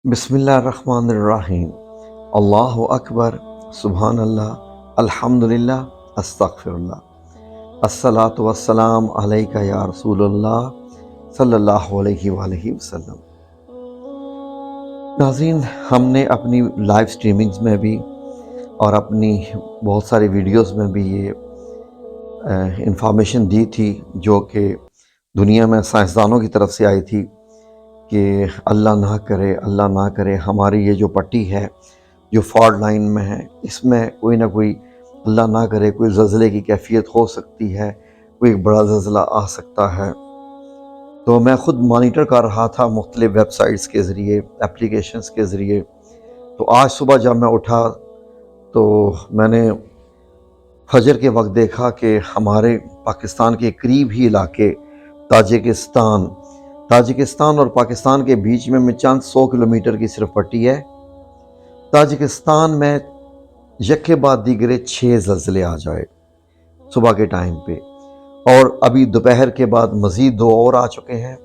بسم اللہ الرحمن الرحیم۔ اللہ اکبر، سبحان اللہ، الحمدللہ، استغفر اللہ، الصلاۃ والسلام علیکہ یا رسول اللہ صلی اللہ علیہ وآلہ وسلم۔ ناظرین، ہم نے اپنی لائیو سٹریمنگز میں بھی اور اپنی بہت ساری ویڈیوز میں بھی یہ انفارمیشن دی تھی جو کہ دنیا میں سائنسدانوں کی طرف سے آئی تھی کہ اللہ نہ کرے ہماری یہ جو پٹی ہے جو فالٹ لائن میں ہے، اس میں کوئی نہ کوئی اللہ نہ کرے کوئی زلزلے کی کیفیت ہو سکتی ہے، کوئی بڑا زلزلہ آ سکتا ہے۔ تو میں خود مانیٹر کر رہا تھا مختلف ویب سائٹس کے ذریعے، اپلیکیشنز کے ذریعے۔ تو آج صبح جب میں اٹھا تو میں نے فجر کے وقت دیکھا کہ ہمارے پاکستان کے قریب ہی علاقے تاجکستان اور پاکستان کے بیچ میں چند 100 کلومیٹر کی صرف پٹی ہے۔ تاجکستان میں یک کے بعد دیگرے 6 زلزلے آ جائے صبح کے ٹائم پہ، اور ابھی دوپہر کے بعد مزید 2 اور آ چکے ہیں،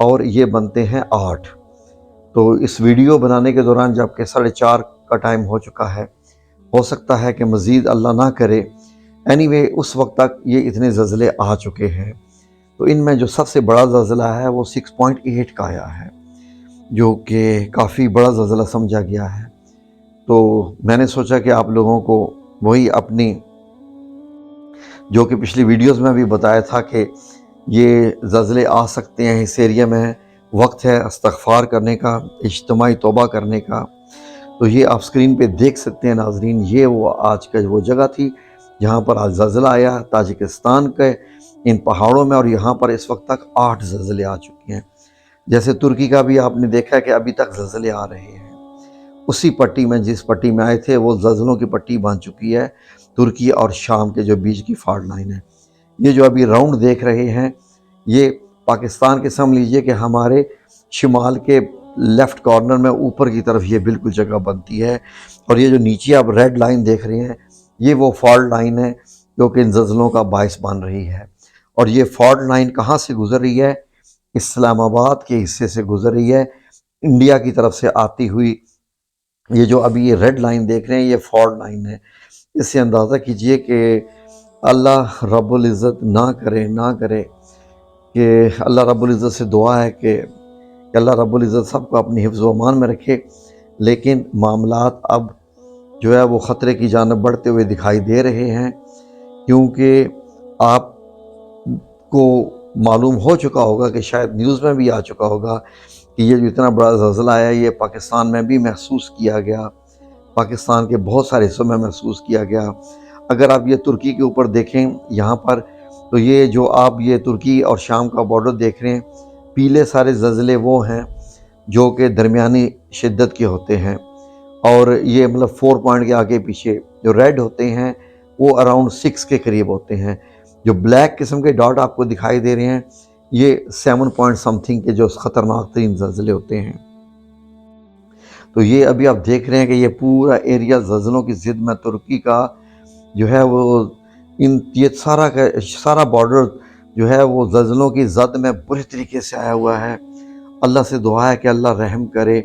اور یہ بنتے ہیں 8۔ تو اس ویڈیو بنانے کے دوران جب کہ 4:30 کا ٹائم ہو چکا ہے، ہو سکتا ہے کہ مزید اللہ نہ کرے، اس وقت تک یہ اتنے زلزلے آ چکے ہیں۔ تو ان میں جو سب سے بڑا زلزلہ ہے وہ 6.8 کا آیا ہے، جو کہ کافی بڑا زلزلہ سمجھا گیا ہے۔ تو میں نے سوچا کہ آپ لوگوں کو وہی اپنی جو کہ پچھلی ویڈیوز میں بھی بتایا تھا کہ یہ زلزلے آ سکتے ہیں اس ایریا میں، وقت ہے استغفار کرنے کا، اجتماعی توبہ کرنے کا۔ تو یہ آپ سکرین پہ دیکھ سکتے ہیں ناظرین، یہ وہ آج کا وہ جگہ تھی جہاں پر آج زلزلہ آیا تاجکستان کے ان پہاڑوں میں، اور یہاں پر اس وقت تک 8 زلزلے آ چکے ہیں۔ جیسے ترکی کا بھی آپ نے دیکھا کہ ابھی تک زلزلے آ رہے ہیں، اسی پٹی میں جس پٹی میں آئے تھے وہ زلزلوں کی پٹی بن چکی ہے، ترکی اور شام کے جو بیچ کی فالٹ لائن ہے۔ یہ جو ابھی راؤنڈ دیکھ رہے ہیں یہ پاکستان کے سمجھ لیجئے کہ ہمارے شمال کے لیفٹ کارنر میں اوپر کی طرف یہ بالکل جگہ بنتی ہے، اور یہ جو نیچے آپ ریڈ لائن دیکھ رہے ہیں یہ وہ فالٹ لائن ہے جو کہ ان زلزلوں کا باعث بن رہی ہے۔ اور یہ فالٹ لائن کہاں سے گزر رہی ہے؟ اسلام آباد کے حصے سے گزر رہی ہے، انڈیا کی طرف سے آتی ہوئی۔ یہ جو ابھی یہ ریڈ لائن دیکھ رہے ہیں یہ فالٹ لائن ہے۔ اس سے اندازہ کیجئے کہ اللہ رب العزت نہ کرے کہ اللہ رب العزت سے دعا ہے کہ اللہ رب العزت سب کو اپنی حفظ و امان میں رکھے، لیکن معاملات اب جو ہے وہ خطرے کی جانب بڑھتے ہوئے دکھائی دے رہے ہیں، کیونکہ آپ کو معلوم ہو چکا ہوگا کہ شاید نیوز میں بھی آ چکا ہوگا کہ یہ جو اتنا بڑا زلزلہ آیا یہ پاکستان میں بھی محسوس کیا گیا، پاکستان کے بہت سارے حصوں میں محسوس کیا گیا۔ اگر آپ یہ ترکی کے اوپر دیکھیں یہاں پر، تو یہ جو آپ یہ ترکی اور شام کا بارڈر دیکھ رہے ہیں، پیلے سارے زلزلے وہ ہیں جو کہ درمیانی شدت کے ہوتے ہیں، اور یہ مطلب 4 پوائنٹ کے آگے پیچھے۔ جو ریڈ ہوتے ہیں وہ اراؤنڈ 6 کے قریب ہوتے ہیں۔ جو بلیک قسم کے ڈاٹ آپ کو دکھائی دے رہے ہیں یہ 7 پوائنٹ سم تھنگ کے جو خطرناک ترین زلزلے ہوتے ہیں۔ تو یہ ابھی آپ دیکھ رہے ہیں کہ یہ پورا ایریا زلزلوں کی زد میں، ترکی کا جو ہے وہ یہ سارا بارڈر جو ہے وہ زلزلوں کی زد میں بری طریقے سے آیا ہوا ہے۔ اللہ سے دعا ہے کہ اللہ رحم کرے۔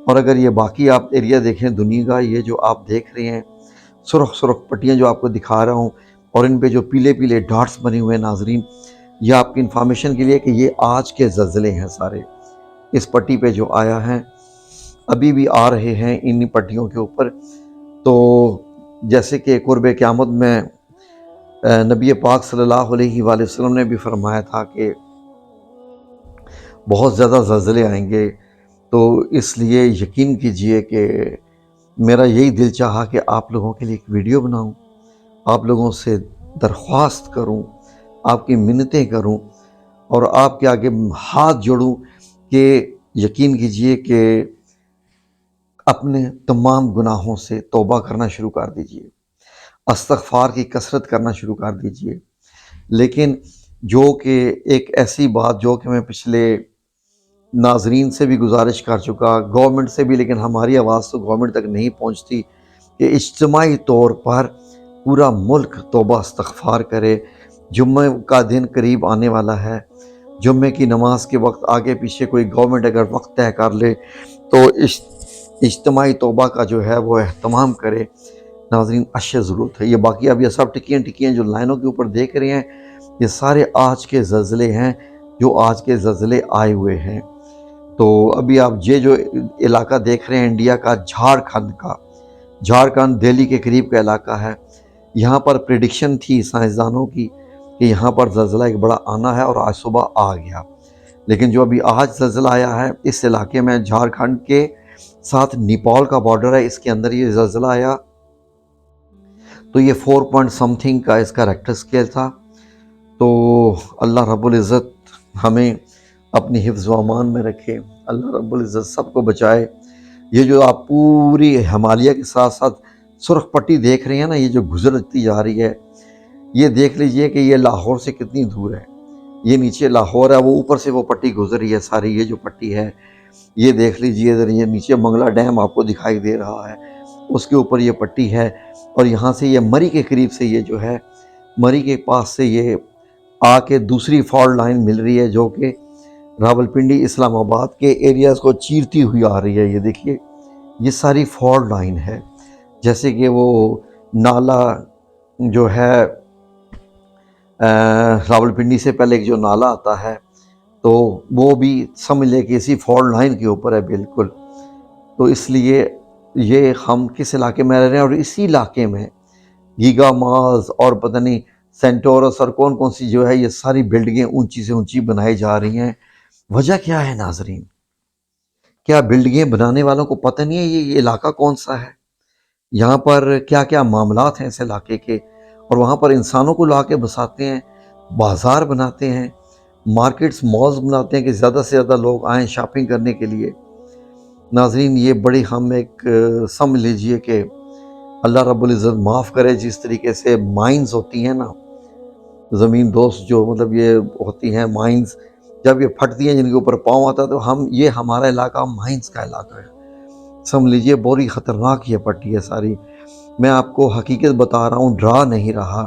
اور اگر یہ باقی آپ ایریا دیکھیں دنیا کا، یہ جو آپ دیکھ رہے ہیں سرخ پٹیاں جو آپ کو دکھا رہا ہوں، اور ان پہ جو پیلے ڈاٹس بنے ہوئے ہیں ناظرین، یہ آپ کی انفارمیشن کے لیے کہ یہ آج کے زلزلے ہیں سارے، اس پٹی پہ جو آیا ہے ابھی بھی آ رہے ہیں انہی پٹیوں کے اوپر۔ تو جیسے کہ قرب قیامت میں نبی پاک صلی اللہ علیہ وآلہ وسلم نے بھی فرمایا تھا کہ بہت زیادہ زلزلے آئیں گے، تو اس لیے یقین کیجئے کہ میرا یہی دل چاہا کہ آپ لوگوں کے لیے ایک ویڈیو بناؤں، آپ لوگوں سے درخواست کروں، آپ کی منتیں کروں، اور آپ کے آگے ہاتھ جوڑوں کہ یقین کیجئے کہ اپنے تمام گناہوں سے توبہ کرنا شروع کر دیجئے، استغفار کی کثرت کرنا شروع کر دیجئے۔ لیکن جو کہ ایک ایسی بات جو کہ میں پچھلے ناظرین سے بھی گزارش کر چکا، گورنمنٹ سے بھی، لیکن ہماری آواز تو گورنمنٹ تک نہیں پہنچتی، کہ اجتماعی طور پر پورا ملک توبہ استغفار کرے۔ جمعہ کا دن قریب آنے والا ہے، جمعے کی نماز کے وقت آگے پیچھے کوئی گورنمنٹ اگر وقت طے کر لے تو اجتماعی توبہ کا جو ہے وہ اہتمام کرے ناظرین، اشد ضرورت ہے۔ یہ باقی اب یہ سب ٹکیاں جو لائنوں کے اوپر دیکھ رہے ہیں، یہ سارے آج کے زلزلے ہیں جو آج کے زلزلے آئے ہوئے ہیں۔ تو ابھی آپ یہ جو علاقہ دیکھ رہے ہیں انڈیا کا، جھارکھنڈ دہلی کے قریب کا علاقہ ہے، یہاں پر پریڈکشن تھی سائنسدانوں کی کہ یہاں پر زلزلہ ایک بڑا آنا ہے، اور آج صبح آ گیا۔ لیکن جو ابھی آج زلزلہ آیا ہے اس علاقے میں، جھارکھنڈ کے ساتھ نیپال کا بارڈر ہے، اس کے اندر یہ زلزلہ آیا، تو یہ 4 پوائنٹ سم تھنگ کا اس کا ریکٹر اسکیل تھا۔ تو اللہ رب العزت ہمیں اپنی حفظ و امان میں رکھے، اللہ رب العزت سب کو بچائے۔ یہ جو آپ پوری ہمالیہ کے ساتھ ساتھ سرخ پٹی دیکھ رہے ہیں نا، یہ جو گزرتی جا رہی ہے، یہ دیکھ لیجئے کہ یہ لاہور سے کتنی دور ہے۔ یہ نیچے لاہور ہے، وہ اوپر سے وہ پٹی گزر رہی ہے ساری، یہ جو پٹی ہے یہ دیکھ لیجئے ادھر، یہ نیچے منگلہ ڈیم آپ کو دکھائی دے رہا ہے، اس کے اوپر یہ پٹی ہے، اور یہاں سے یہ مری کے قریب سے یہ جو ہے، مری کے پاس سے یہ آ کے دوسری فالٹ لائن مل رہی ہے جو کہ راولپنڈی اسلام آباد کے ایریاز کو چیرتی ہوئی آ رہی ہے۔ یہ دیکھیے یہ ساری فالٹ لائن ہے، جیسے کہ وہ نالا جو ہے راولپنڈی سے پہلے ایک جو نالا آتا ہے، تو وہ بھی سمجھ لے کہ اسی فالٹ لائن کے اوپر ہے بالکل۔ تو اس لیے یہ ہم کس علاقے میں رہ رہے ہیں، اور اسی علاقے میں گیگا مالز اور پتہ نہیں سینٹورس اور کون سی جو ہے یہ ساری بلڈنگیں اونچی سے اونچی بنائی جا رہی ہیں۔ وجہ کیا ہے ناظرین؟ کیا بلڈنگیں بنانے والوں کو پتہ نہیں ہے یہ علاقہ کون سا ہے، یہاں پر کیا کیا معاملات ہیں اس علاقے کے، اور وہاں پر انسانوں کو لا کے بساتے ہیں، بازار بناتے ہیں، مارکیٹس مالز بناتے ہیں کہ زیادہ سے زیادہ لوگ آئیں شاپنگ کرنے کے لیے۔ ناظرین یہ بڑی ہم ایک سمجھ لیجئے کہ اللہ رب العزت معاف کرے، جس طریقے سے مائنز ہوتی ہیں نا، زمین دوست جو مطلب یہ ہوتی ہیں مائنز، جب یہ پھٹتی ہیں جن کے اوپر پاؤں آتا ہے، تو یہ ہمارا علاقہ مائنز کا علاقہ ہے، سمجھ لیجئے بڑی خطرناک یہ پٹی ہے ساری۔ میں آپ کو حقیقت بتا رہا ہوں، ڈرا نہیں رہا،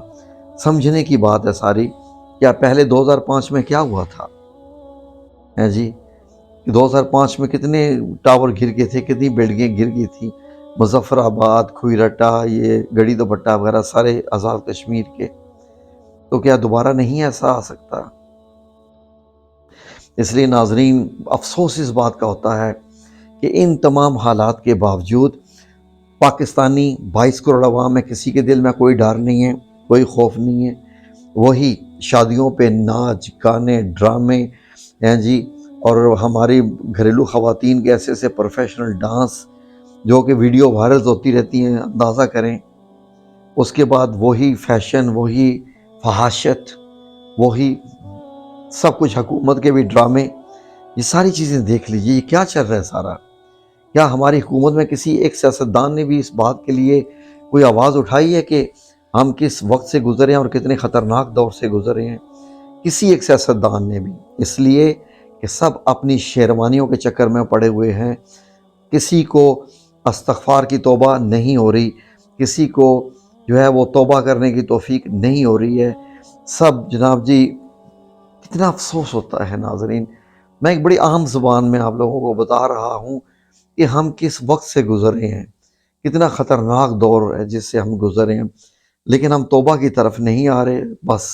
سمجھنے کی بات ہے ساری۔ کیا پہلے 2005 میں کیا ہوا تھا ہے جی؟ 2005 میں کتنے ٹاور گر گئے تھے، کتنی بلڈنگیں گر گئی تھیں، مظفر آباد، کھوئی رٹا، یہ گڑھی دوپٹہ وغیرہ سارے آزاد کشمیر کے۔ تو کیا دوبارہ نہیں ایسا آ سکتا؟ اس لیے ناظرین افسوس اس بات کا ہوتا ہے کہ ان تمام حالات کے باوجود پاکستانی 22 کروڑ عوام میں کسی کے دل میں کوئی ڈر نہیں ہے، کوئی خوف نہیں ہے۔ وہی شادیوں پہ ناچ گانے ڈرامے ہیں جی، اور ہماری گھریلو خواتین کے ایسے ایسے پروفیشنل ڈانس جو کہ ویڈیو وائرل ہوتی رہتی ہیں، اندازہ کریں۔ اس کے بعد وہی فیشن، وہی فحاشت، وہی سب کچھ، حکومت کے بھی ڈرامے، یہ ساری چیزیں دیکھ لیجیے یہ کیا چل رہا ہے سارا۔ کیا ہماری حکومت میں کسی ایک سیاستدان نے بھی اس بات کے لیے کوئی آواز اٹھائی ہے کہ ہم کس وقت سے گزرے ہیں اور کتنے خطرناک دور سے گزرے ہیں؟ کسی ایک سیاستدان نے بھی؟ اس لیے کہ سب اپنی شیروانیوں کے چکر میں پڑے ہوئے ہیں، کسی کو استغفار کی توبہ نہیں ہو رہی، کسی کو جو ہے وہ توبہ کرنے کی توفیق نہیں ہو رہی ہے۔ سب جناب جی، کتنا افسوس ہوتا ہے ناظرین۔ میں ایک بڑی عام زبان میں آپ لوگوں کو بتا رہا ہوں کہ ہم کس وقت سے گزرے ہیں، کتنا خطرناک دور ہے جس سے ہم گزرے ہیں، لیکن ہم توبہ کی طرف نہیں آ رہے۔ بس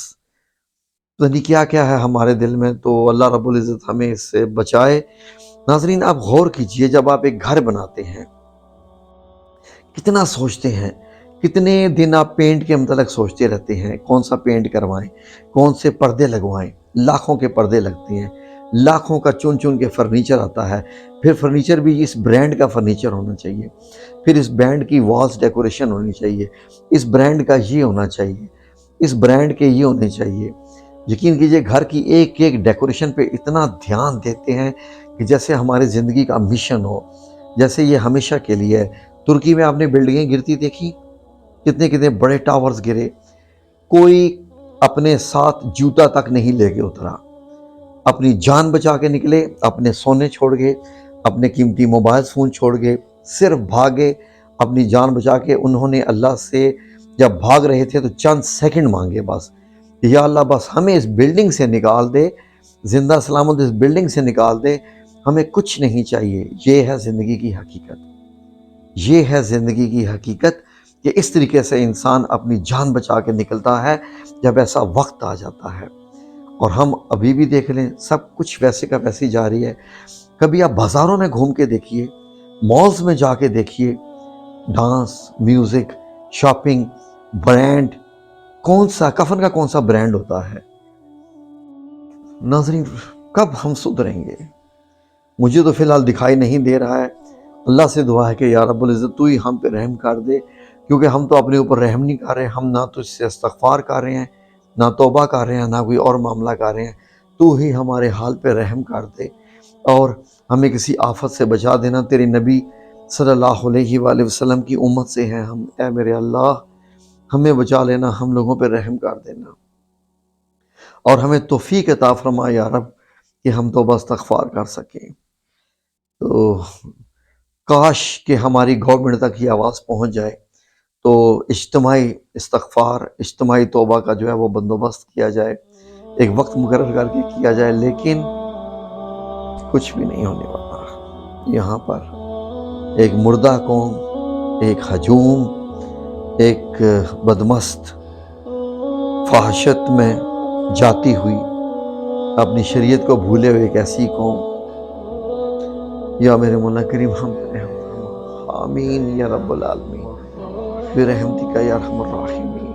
پتہ نہیں کیا کیا ہے ہمارے دل میں، تو اللہ رب العزت ہمیں اس سے بچائے۔ ناظرین آپ غور کیجئے، جب آپ ایک گھر بناتے ہیں کتنا سوچتے ہیں، کتنے دن آپ پینٹ کے متعلق سوچتے رہتے ہیں، کون سا پینٹ کروائیں، کون سے پردے لگوائیں، لاکھوں کے پردے لگتے ہیں، لاکھوں کا چن چن کے فرنیچر آتا ہے، پھر فرنیچر بھی اس برانڈ کا فرنیچر ہونا چاہیے، پھر اس برانڈ کی والز ڈیکوریشن ہونی چاہیے، اس برانڈ کا یہ ہونا چاہیے، اس برانڈ کے یہ ہونے چاہیے۔ یقین کیجئے گھر کی ایک ایک ڈیکوریشن پہ اتنا دھیان دیتے ہیں کہ جیسے ہماری زندگی کا مشن ہو، جیسے یہ ہمیشہ کے لیے ہے۔ ترکی میں آپ نے بلڈنگیں گرتی دیکھی، کتنے کتنے بڑے ٹاورز گرے، کوئی اپنے ساتھ جوتا تک نہیں لے کے اترا، اپنی جان بچا کے نکلے، اپنے سونے چھوڑ گئے، اپنے قیمتی موبائل فون چھوڑ گئے، صرف بھاگے اپنی جان بچا کے۔ انہوں نے اللہ سے جب بھاگ رہے تھے تو چند سیکنڈ مانگے بس، یا اللہ بس ہمیں اس بلڈنگ سے نکال دے، زندہ سلامت اس بلڈنگ سے نکال دے، ہمیں کچھ نہیں چاہیے. یہ ہے زندگی کی حقیقت. یہ ہے زندگی کی حقیقت کہ اس طریقے سے انسان اپنی جان بچا کے نکلتا ہے جب ایسا وقت آ جاتا ہے. اور ہم ابھی بھی دیکھ لیں سب کچھ ویسے کا ویسی جاری ہے. کبھی آپ بازاروں میں گھوم کے دیکھیے، مالز میں جا کے دیکھیے، ڈانس، میوزک، شاپنگ، برانڈ، کون سا کفن کا کون سا برانڈ ہوتا ہے؟ ناظرین کب ہم سدھریں گے؟ مجھے تو فی الحال دکھائی نہیں دے رہا ہے. اللہ سے دعا ہے کہ یا رب العزت تو ہی ہم پہ رحم کر دے، کیونکہ ہم تو اپنے اوپر رحم نہیں کر رہے. ہم نہ تو اس سے استغفار کر رہے ہیں، نہ توبہ کر رہے ہیں، نہ کوئی اور معاملہ کر رہے ہیں. تو ہی ہمارے حال پہ رحم کر دے اور ہمیں کسی آفت سے بچا دینا. تیرے نبی صلی اللہ علیہ وآلہ وسلم کی امت سے ہیں ہم. اے میرے اللہ ہمیں بچا لینا، ہم لوگوں پہ رحم کر دینا اور ہمیں توفیق عطا فرما یا رب کہ ہم توبہ استغفار کر سکیں. تو کاش کہ ہماری گورنمنٹ تک یہ آواز پہنچ جائے تو اجتماعی استغفار، اجتماعی توبہ کا جو ہے وہ بندوبست کیا جائے، ایک وقت مقرر کر کے کیا جائے. لیکن کچھ بھی نہیں ہونے والا. یہاں پر ایک مردہ قوم، ایک ہجوم، ایک بدمست فحاشت میں جاتی ہوئی، اپنی شریعت کو بھولے ہوئے ایک ایسی قوم. یا میرے مولا کریم ہم پہ رحم فرما. آمین یا رب العالمین برحمتک یا ارحم الراحمین.